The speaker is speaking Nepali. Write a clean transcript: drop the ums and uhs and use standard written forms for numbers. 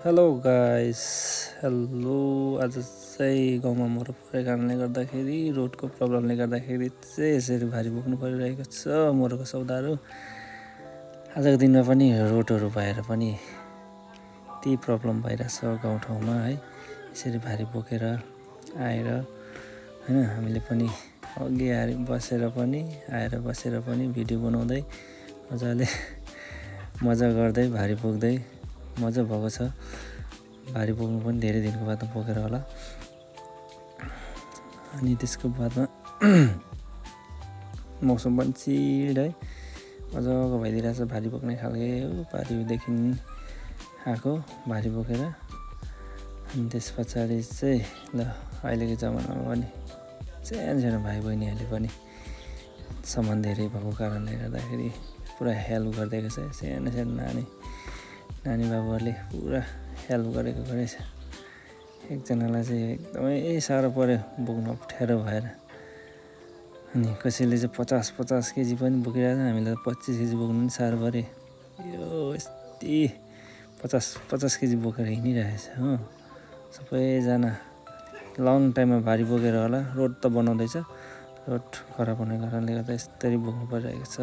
Hello guys, hello. आज चाहिँ गाउँमा मरौ परेको कारणले गर्दाखेरि रोडको प्रब्लमले गर्दाखेरि चाहिँ यसरी भारी बोक्नु परिरहेको छ मरौको सौदाहरू। आजको दिनमा पनि रोडहरू भएर पनि त्यही प्रब्लम भइरहेछ गाउँठाउँमा है। यसरी भारी बोकेर आएर हैन, हामीले पनि अघि आएर बसेर पनि भिडियो बनाउँदै मजाले मजा गर्दै भारी बोक्दै मजा भएको छ। भारी बोक्नु पनि धेरै दिनको बादमा बोकेर होला। अनि त्यसको बादमा मौसम पनि चिल्ड है, मजाको भइदिरहेछ भारी बोक्ने खालके पारिदेखि आएको भारी बोकेर। अनि त्यस पछाडि चाहिँ ल अहिलेको जमानामा पनि सानो भाइ बहिनीहरूले पनि सामान धेरै भएको कारणले गर्दाखेरि पुरा हेल्प गरिदिएको छ। सानो नानी बाबुहरूले पुरा हेल्प गरेको रहेछ। एकजनालाई चाहिँ एकदमै साह्रो पर्यो बोक्नु, अप्ठ्यारो भएर। अनि कसैले चाहिँ 50 केजी पनि बोकिरहेको छ। हामीलाई 25 केजी बोक्नु पनि साह्रो पऱ्यो। यो यस्तै 50 केजी बोकेर हिँडिरहेछ हो। सबैजना लङ टाइममा भारी बोकेर होला। रोड त बनाउँदैछ, रोड खराब हुने कारणले गर्दा यसरी बोक्नु परिरहेको छ।